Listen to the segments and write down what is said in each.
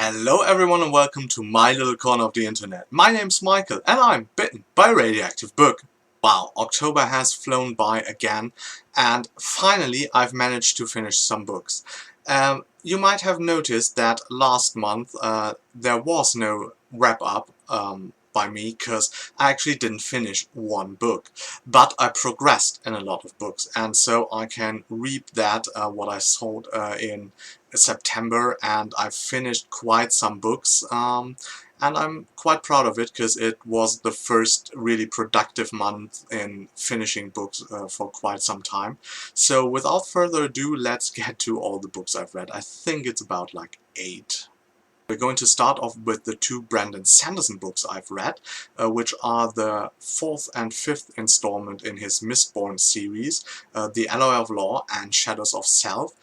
Hello everyone and welcome to my little corner of the internet. My name's Michael and I'm bitten by a radioactive bug. Wow, October has flown by again and finally I've managed to finish some books. You might have noticed that last month there was no wrap-up by me because I actually didn't finish one book. But I progressed in a lot of books and so I can reap that what I sold in September, and I finished quite some books and I'm quite proud of it because it was the first really productive month in finishing books for quite some time. So without further ado, let's get to all the books I've read. I think it's about like 8. We're going to start off with the 2 Brandon Sanderson books I've read, which are the 4th and 5th installment in his Mistborn series, The Alloy of Law and Shadows of Self.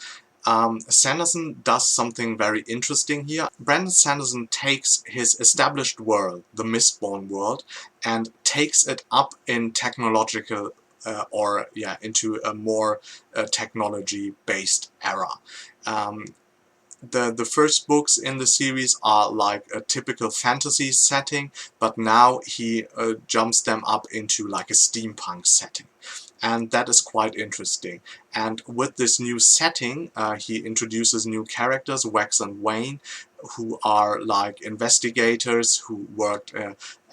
Sanderson does something very interesting here. Brandon Sanderson takes his established world, the Mistborn world, and takes it up in technological into a more technology-based era. The first books in the series are like a typical fantasy setting, but now he jumps them up into like a steampunk setting. And that is quite interesting. And with this new setting, he introduces new characters, Wax and Wayne, who are like investigators who worked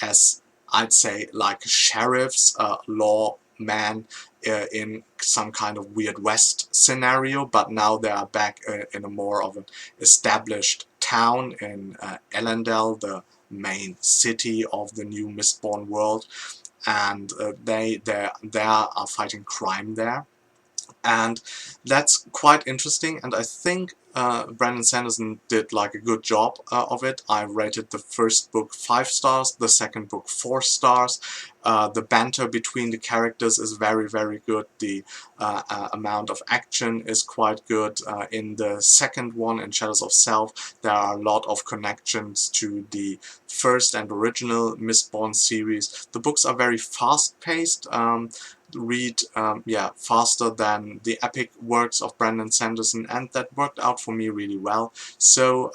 as, I'd say, like sheriffs, lawmen in some kind of Weird West scenario, but now they are back in a more of an established town in Elendel, the main city of the new Mistborn world. And they are fighting crime there, and that's quite interesting. And I think Brandon Sanderson did like a good job of it. I rated the first book 5 stars, the second book 4 stars. The banter between the characters is very good. The amount of action is quite good. In the second one, in Shadows of Self, there are a lot of connections to the first and original Mistborn series. The books are very fast-paced. Read faster than the epic works of Brandon Sanderson, and that worked out for me really well. So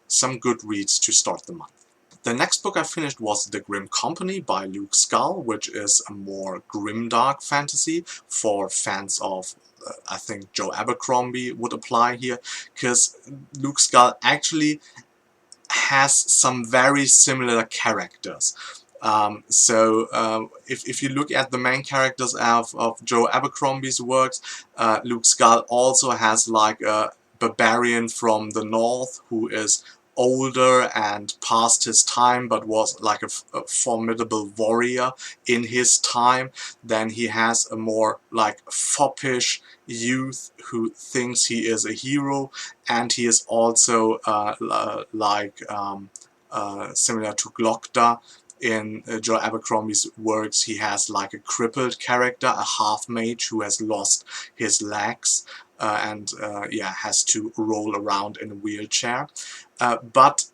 some good reads to start the month. The next book I finished was The Grim Company by Luke Scull, which is a more grimdark fantasy for fans of I think Joe Abercrombie would apply here, because Luke Scull actually has some very similar characters. If you look at the main characters of Joe Abercrombie's works, Luke Scull also has like a barbarian from the north who is older and past his time, but was like a formidable warrior in his time. Then he has a more like foppish youth who thinks he is a hero, and he is also similar to Glokta. In Joe Abercrombie's works, he has like a crippled character, a half-mage who has lost his legs and has to roll around in a wheelchair. But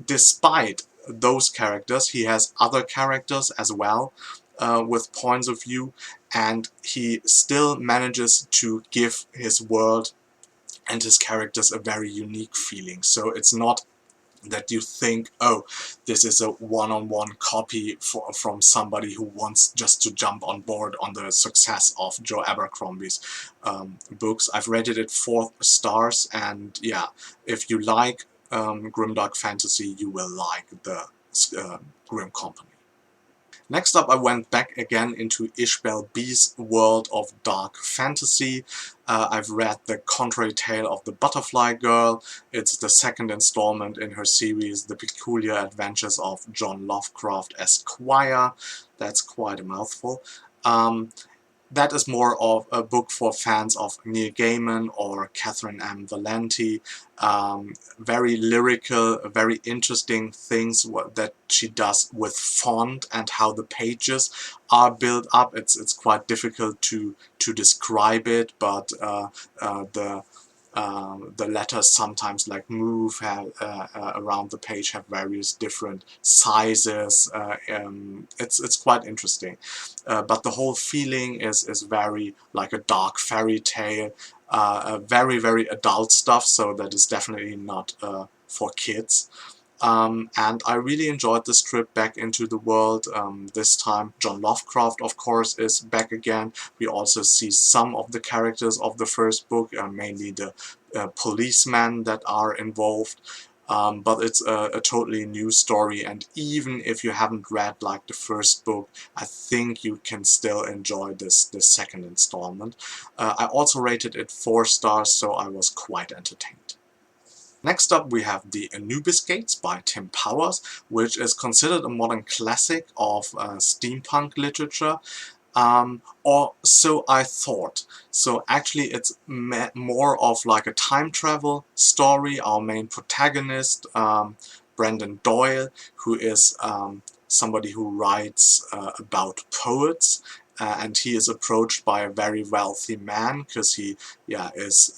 despite those characters, he has other characters as well with points of view, and he still manages to give his world and his characters a very unique feeling. So it's not that you think, oh, this is a one-on-one copy from somebody who wants just to jump on board on the success of Joe Abercrombie's books. I've rated it 4 stars, and yeah, if you like grimdark fantasy, you will like the Grim Company. Next up, I went back again into Ishbel B's world of dark fantasy. I've read The Contrary Tale of the Butterfly Girl. It's the second installment in her series, The Peculiar Adventures of John Lovecraft Esquire. That's quite a mouthful. That is more of a book for fans of Neil Gaiman or Catherine M. Valenti. Very lyrical, very interesting things that she does with font and how the pages are built up. It's quite difficult to describe it, but the letters sometimes like move around the page, have various different sizes. It's quite interesting, but the whole feeling is very like a dark fairy tale, very adult stuff. So that is definitely not for kids. And I really enjoyed this trip back into the world. This time John Lovecraft, of course, is back again. We also see some of the characters of the first book, mainly the policemen that are involved. But it's a totally new story, and even if you haven't read like the first book, I think you can still enjoy this second installment. I also rated it 4 stars, so I was quite entertained. Next up we have the Anubis Gates by Tim Powers, which is considered a modern classic of steampunk literature. Or so I thought. So actually it's more of like a time travel story. Our main protagonist, Brendan Doyle, who is somebody who writes about poets, and he is approached by a very wealthy man because he is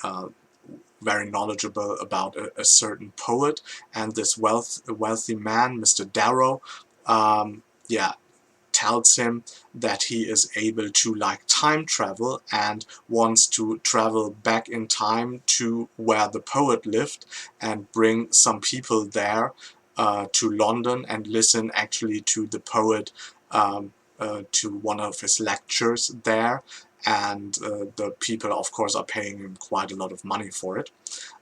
very knowledgeable about a certain poet, and this wealthy man, Mr. Darrow, tells him that he is able to like time travel and wants to travel back in time to where the poet lived and bring some people there to London and listen actually to the poet, to one of his lectures there, and the people of course are paying him quite a lot of money for it.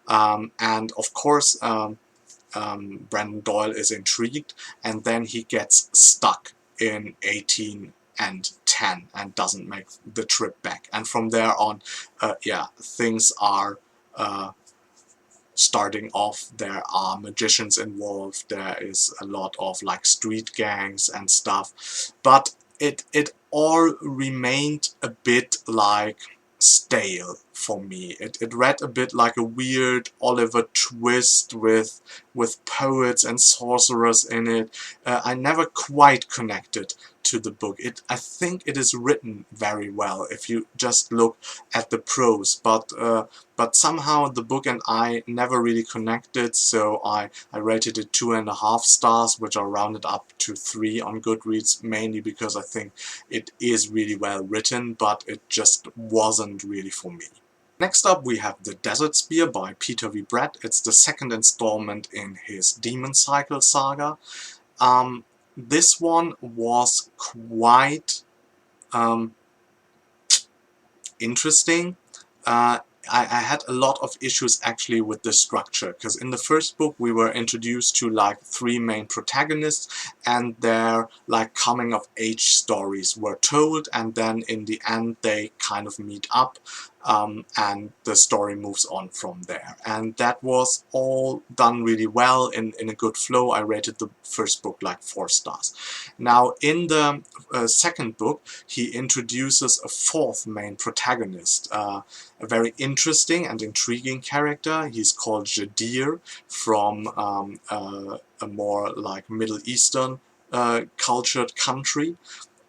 And of course Brendan Doyle is intrigued, and then he gets stuck in 1810 and doesn't make the trip back. And from there on, things are starting off. There are magicians involved, there is a lot of like street gangs and stuff, but it all remained a bit like stale for me. It read a bit like a weird Oliver Twist with poets and sorcerers in it. I never quite connected to the book. I think it is written very well if you just look at the prose, but somehow the book and I never really connected, so I rated it 2.5 stars, which are rounded up to 3 on Goodreads, mainly because I think it is really well written, but it just wasn't really for me. Next up we have The Desert Spear by Peter V. Brett. It's the second installment in his Demon Cycle saga. This one was quite interesting. I had a lot of issues actually with the structure, because in the first book we were introduced to like 3 main protagonists, and their like coming of age stories were told, and then in the end they kind of meet up, and the story moves on from there. And that was all done really well in a good flow. I rated the first book like 4 stars. Now in the second book he introduces a 4th main protagonist, a very interesting and intriguing character. He's called Jadir, from a more like Middle Eastern cultured country,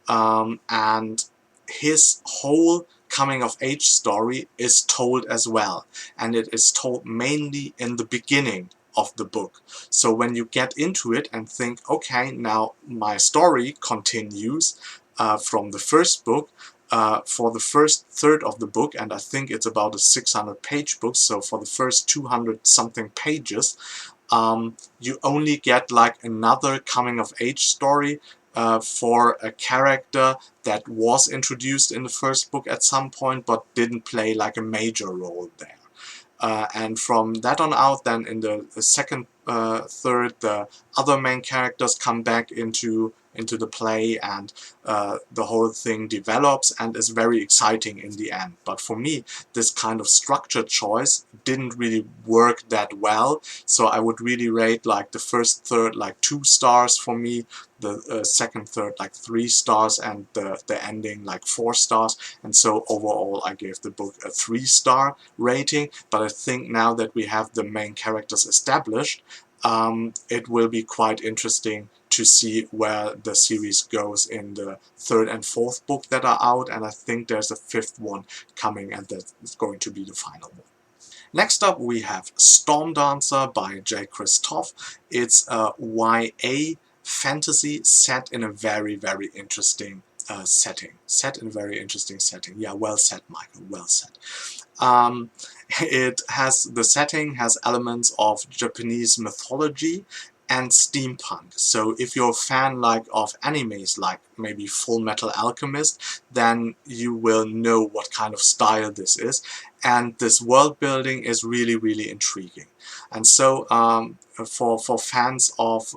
and his whole coming of age story is told as well, and it is told mainly in the beginning of the book. So when you get into it and think, okay, now my story continues from the first book, for the first third of the book, and I think it's about a 600-page book, so for the first 200 something pages, you only get like another coming of age story for a character that was introduced in the first book at some point but didn't play like a major role there. And from that on out, then in the second third, the other main characters come back into the play, and the whole thing develops and is very exciting in the end. But for me, this kind of structure choice didn't really work that well, so I would really rate like the first third like 2 stars for me, the second third like 3 stars, and the ending like 4 stars. And so overall I gave the book a 3-star rating. But I think now that we have the main characters established, it will be quite interesting to see where the series goes in the 3rd and 4th book that are out, and I think there's a 5th one coming, and that's going to be the final one. Next up we have Stormdancer by J. Christoph. It's a YA fantasy set in a very, very interesting setting. Yeah, well said, Michael, well said. The setting has elements of Japanese mythology and steampunk. So if you're a fan like of animes like maybe Full Metal Alchemist, then you will know what kind of style this is. And this world building is really, really intriguing. And so for fans of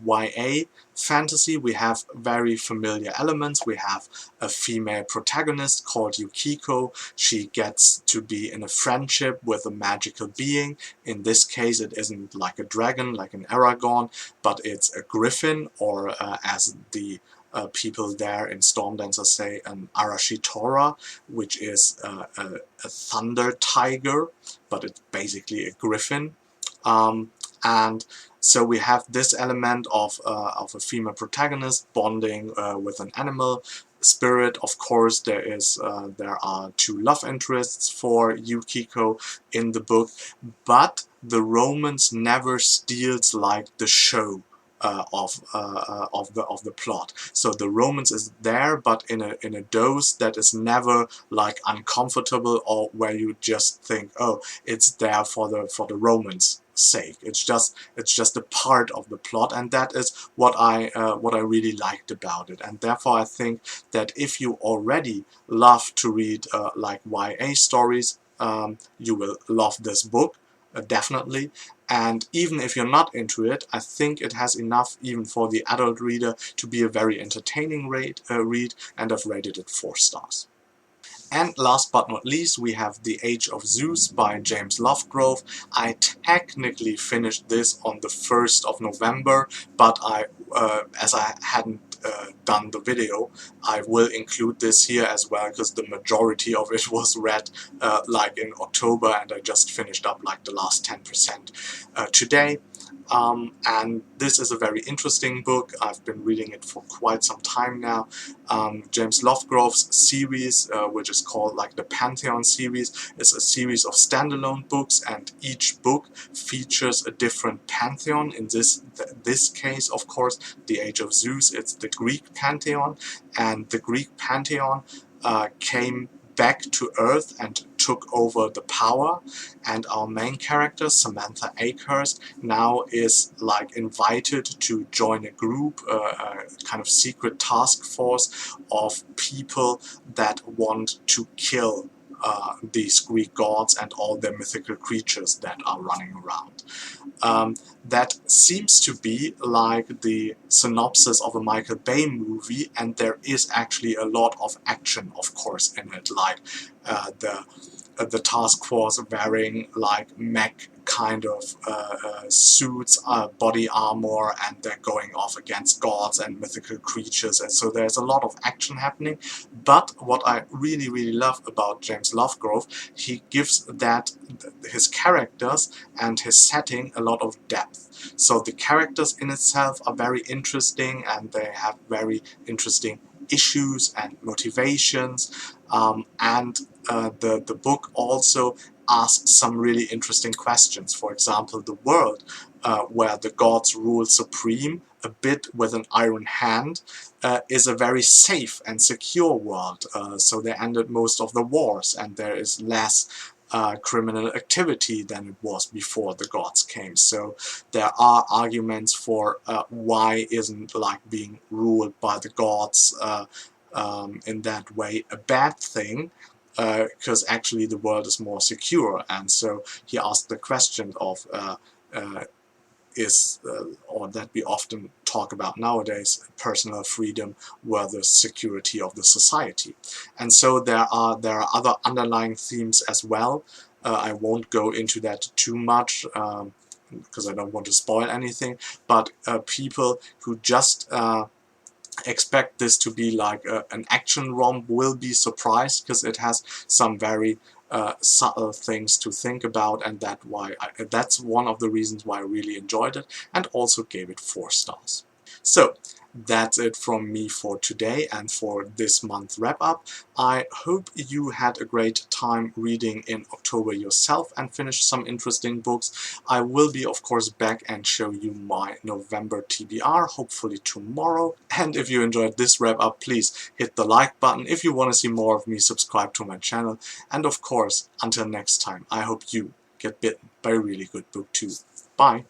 YA fantasy, we have very familiar elements. We have a female protagonist called Yukiko. She gets to be in a friendship with a magical being. In this case, it isn't like a dragon, like an Aragon, but it's a griffin, or as the people there in Stormdancer say, an Arashitora, which is a thunder tiger, but it's basically a griffin. And so we have this element of a female protagonist bonding with an animal spirit. Of course, there are two love interests for Yukiko in the book, but the romance never steals like the show of the plot. So the romance is there, but in a dose that is never like uncomfortable, or where you just think, oh, it's there for the romance sake. It's just a part of the plot, and that is what I really liked about it. And therefore I think that if you already love to read like YA stories, you will love this book. Definitely. And even if you're not into it, I think it has enough even for the adult reader to be a very entertaining read, and I've rated it 4 stars. And last but not least, we have The Age of Zeus by James Lovegrove. I technically finished this on the 1st of November, but as I hadn't done the video, I will include this here as well, because the majority of it was read like in October, and I just finished up like the last 10% today. And this is a very interesting book. I've been reading it for quite some time now. James Lovegrove's series, which is called like the Pantheon series, is a series of standalone books, and each book features a different pantheon. In this case, of course, The Age of Zeus, it's the Greek pantheon, and the Greek pantheon came back to Earth and took over the power, and our main character, Samantha Akehurst, now is like invited to join a group, a kind of secret task force of people that want to kill these Greek gods and all their mythical creatures that are running around. That seems to be like the synopsis of a Michael Bay movie, and there is actually a lot of action, of course, in it, like the task force wearing like mech kind of suits, body armor, and they're going off against gods and mythical creatures, and so there's a lot of action happening. But what I really, really love about James Lovegrove, he gives his characters and his setting a lot of depth. So the characters in itself are very interesting, and they have very interesting issues and motivations, and the book also asks some really interesting questions. For example, the world where the gods rule supreme, a bit with an iron hand, is a very safe and secure world. So they ended most of the wars, and there is less criminal activity than it was before the gods came. So there are arguments for why isn't like being ruled by the gods in that way a bad thing, because actually the world is more secure. And so he asked the question of or that we often talk about nowadays, personal freedom versus security of the society. And so there are other underlying themes as well. I won't go into that too much because I don't want to spoil anything, but people who just expect this to be like an action romp will be surprised, because it has some very subtle things to think about, and that's one of the reasons why I really enjoyed it, and also gave it 4 stars. So that's it from me for today and for this month wrap up. I hope you had a great time reading in October yourself and finished some interesting books. I will be of course back and show you my November TBR, hopefully tomorrow. And if you enjoyed this wrap up, please hit the like button. If you want to see more of me, subscribe to my channel. And of course, until next time, I hope you get bitten by a really good book too. Bye!